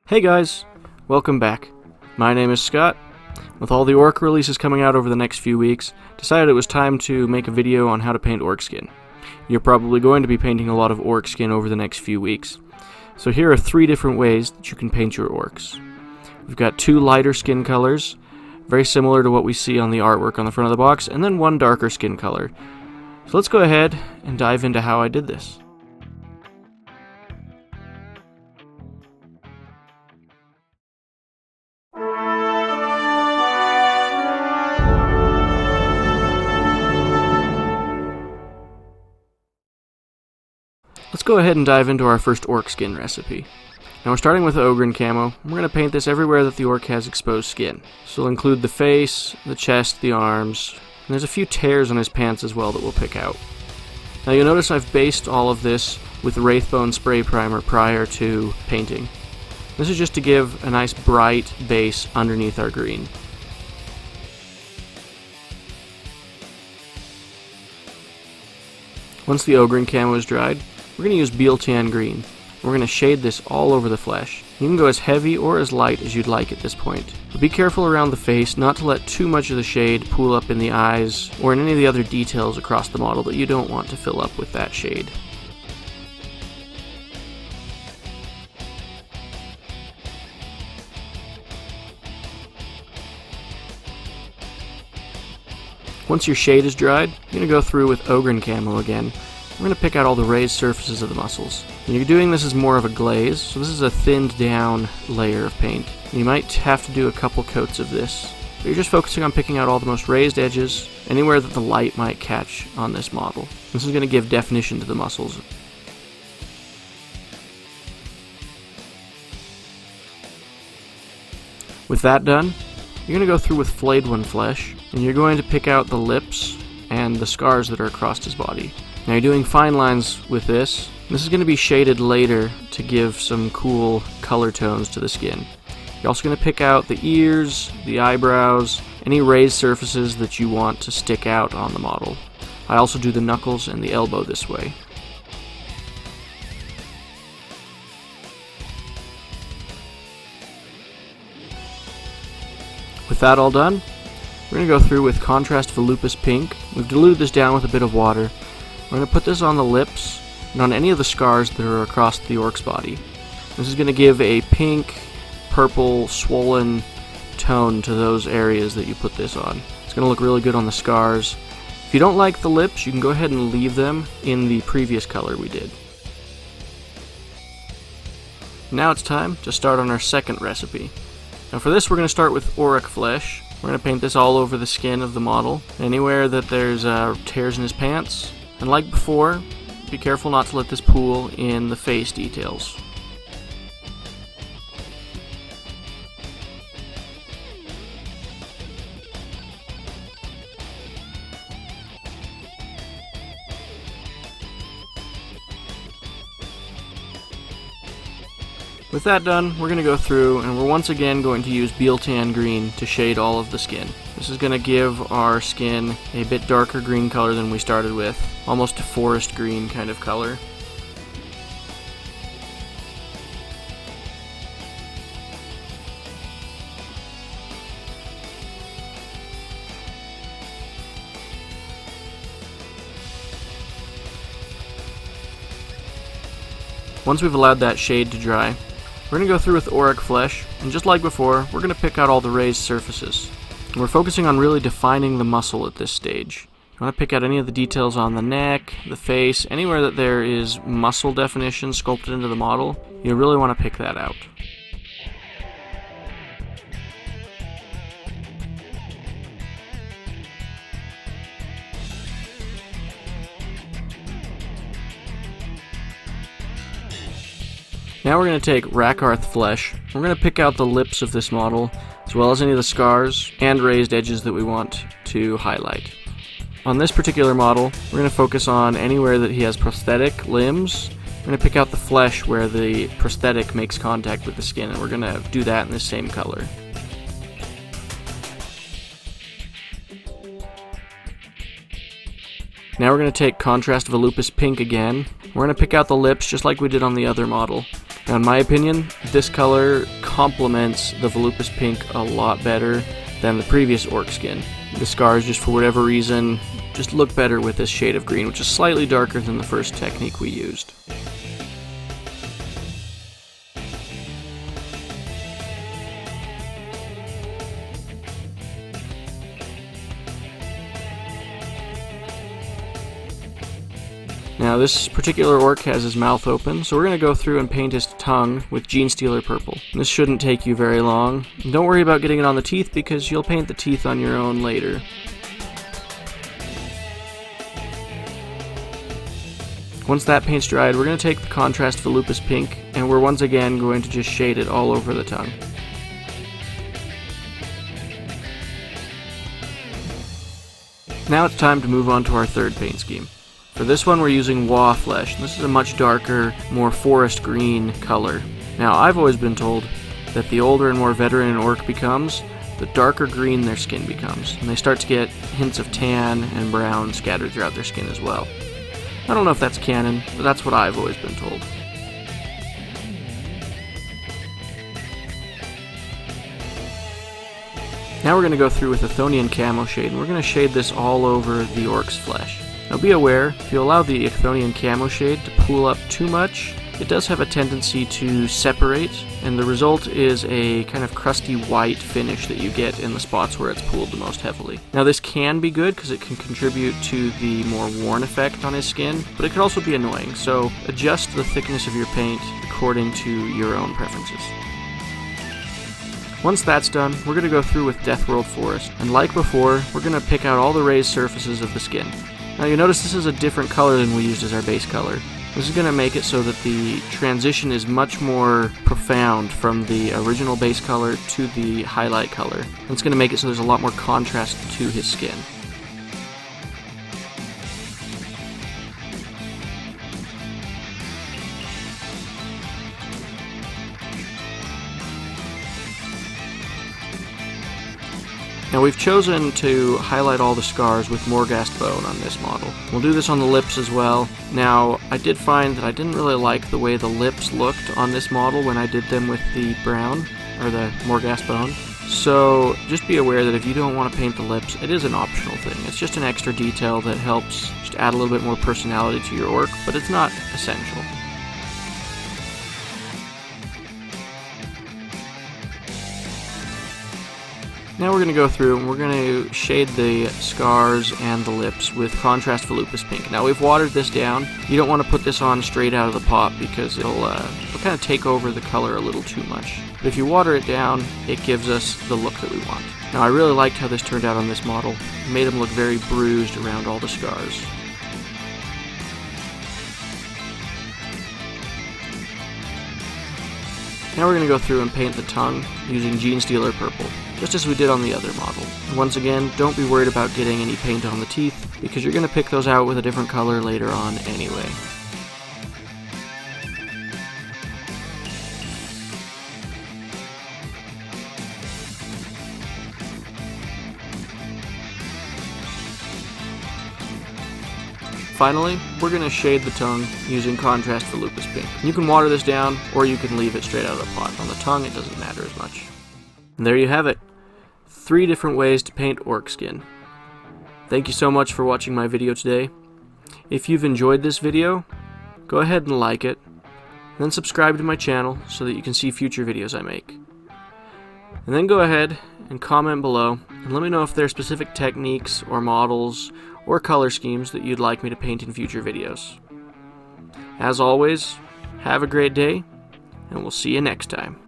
Hey guys, welcome back. My name is Scott. With all the Ork releases coming out over the next few weeks, decided it was time to make a video on how to paint Ork Skin. You're probably going to be painting a lot of Ork Skin over the next few weeks. So here are 3 different ways that you can paint your Orks. We've got 2 lighter skin colors, very similar to what we see on the artwork on the front of the box, and then 1 darker skin color. So let's go ahead and dive into how I did this. Let's go ahead and dive into our first Ork Skin recipe. Now we're starting with Ogryn Camo. We're going to paint this everywhere that the Ork has exposed skin. So we'll include the face, the chest, the arms, and there's a few tears on his pants as well that we'll pick out. Now you'll notice I've based all of this with Wraithbone spray primer prior to painting. This is just to give a nice bright base underneath our green. Once the Ogryn Camo is dried, we're going to use Tan Green. We're going to shade this all over the flesh. You can go as heavy or as light as you'd like at this point. But be careful around the face not to let too much of the shade pool up in the eyes or in any of the other details across the model that you don't want to fill up with that shade. Once your shade is dried, you're going to go through with Ogryn Camo again. We're going to pick out all the raised surfaces of the muscles. And you're doing this as more of a glaze, so this is a thinned down layer of paint. You might have to do a couple coats of this, but you're just focusing on picking out all the most raised edges, anywhere that the light might catch on this model. This is going to give definition to the muscles. With that done, you're going to go through with Flayed One Flesh, and you're going to pick out the lips and the scars that are across his body. Now you're doing fine lines with this. This is going to be shaded later to give some cool color tones to the skin. You're also going to pick out the ears, the eyebrows, any raised surfaces that you want to stick out on the model. I also do the knuckles and the elbow this way. With that all done, we're going to go through with Contrast Volupus Pink. We've diluted this down with a bit of water. We're going to put this on the lips and on any of the scars that are across the Ork's body. This is going to give a pink, purple, swollen tone to those areas that you put this on. It's going to look really good on the scars. If you don't like the lips, you can go ahead and leave them in the previous color we did. Now it's time to start on our second recipe. Now for this we're going to start with Rakarth Flesh. We're going to paint this all over the skin of the model, anywhere that there's tears in his pants. And like before, be careful not to let this pool in the face details. With that done, we're going to go through and we're once again going to use Tan Green to shade all of the skin. This is going to give our skin a bit darker green color than we started with, almost a forest green kind of color. Once we've allowed that shade to dry, we're going to go through with Rakarth Flesh, and just like before, we're going to pick out all the raised surfaces. And we're focusing on really defining the muscle at this stage. You want to pick out any of the details on the neck, the face, anywhere that there is muscle definition sculpted into the model, you really want to pick that out. Now we're going to take Rakarth Flesh. We're going to pick out the lips of this model, as well as any of the scars and raised edges that we want to highlight. On this particular model, we're going to focus on anywhere that he has prosthetic limbs. We're going to pick out the flesh where the prosthetic makes contact with the skin, and we're going to do that in the same color. Now we're going to take Contrast Volupus Pink again. We're going to pick out the lips just like we did on the other model. Now, in my opinion, this color complements the Volupus pink a lot better than the previous Ork skin. The scars, just for whatever reason, just look better with this shade of green, which is slightly darker than the first technique we used. Now this particular orc has his mouth open, so we're going to go through and paint his tongue with Genestealer Purple. This shouldn't take you very long. And don't worry about getting it on the teeth because you'll paint the teeth on your own later. Once that paint's dried, we're going to take the contrast Volupus pink and we're once again going to just shade it all over the tongue. Now it's time to move on to our third paint scheme. For this one we're using Waaagh Flesh. This is a much darker, more forest green color. Now I've always been told that the older and more veteran an orc becomes, the darker green their skin becomes, and they start to get hints of tan and brown scattered throughout their skin as well. I don't know if that's canon, but that's what I've always been told. Now we're going to go through with Athonian Camoshade, and we're going to shade this all over the orc's flesh. Now be aware, if you allow the Athonian Camoshade to pool up too much, it does have a tendency to separate, and the result is a kind of crusty white finish that you get in the spots where it's pooled the most heavily. Now this can be good because it can contribute to the more worn effect on his skin, but it can also be annoying, so adjust the thickness of your paint according to your own preferences. Once that's done, we're going to go through with Deathworld Forest, and like before, we're going to pick out all the raised surfaces of the skin. Now you notice this is a different color than we used as our base color. This is going to make it so that the transition is much more profound from the original base color to the highlight color. And it's going to make it so there's a lot more contrast to his skin. Now we've chosen to highlight all the scars with Morghast Bone on this model. We'll do this on the lips as well. Now, I did find that I didn't really like the way the lips looked on this model when I did them with the brown, or the Morghast Bone. So just be aware that if you don't want to paint the lips, it is an optional thing. It's just an extra detail that helps just add a little bit more personality to your orc, but it's not essential. Now we're going to go through and we're going to shade the scars and the lips with contrast Volupus pink. Now we've watered this down. You don't want to put this on straight out of the pot because it'll kind of take over the color a little too much. But if you water it down, it gives us the look that we want. Now I really liked how this turned out on this model. It made him look very bruised around all the scars. Now we're going to go through and paint the tongue using Genestealer Purple, just as we did on the other model. And once again, don't be worried about getting any paint on the teeth, because you're going to pick those out with a different color later on anyway. Finally, we're going to shade the tongue using contrast Volupus pink. You can water this down, or you can leave it straight out of the pot. On the tongue, it doesn't matter as much. And there you have it. 3 different ways to paint orc skin. Thank you so much for watching my video today. If you've enjoyed this video, go ahead and like it, and then subscribe to my channel so that you can see future videos I make. And then go ahead and comment below and let me know if there are specific techniques or models or color schemes that you'd like me to paint in future videos. As always, have a great day, and we'll see you next time.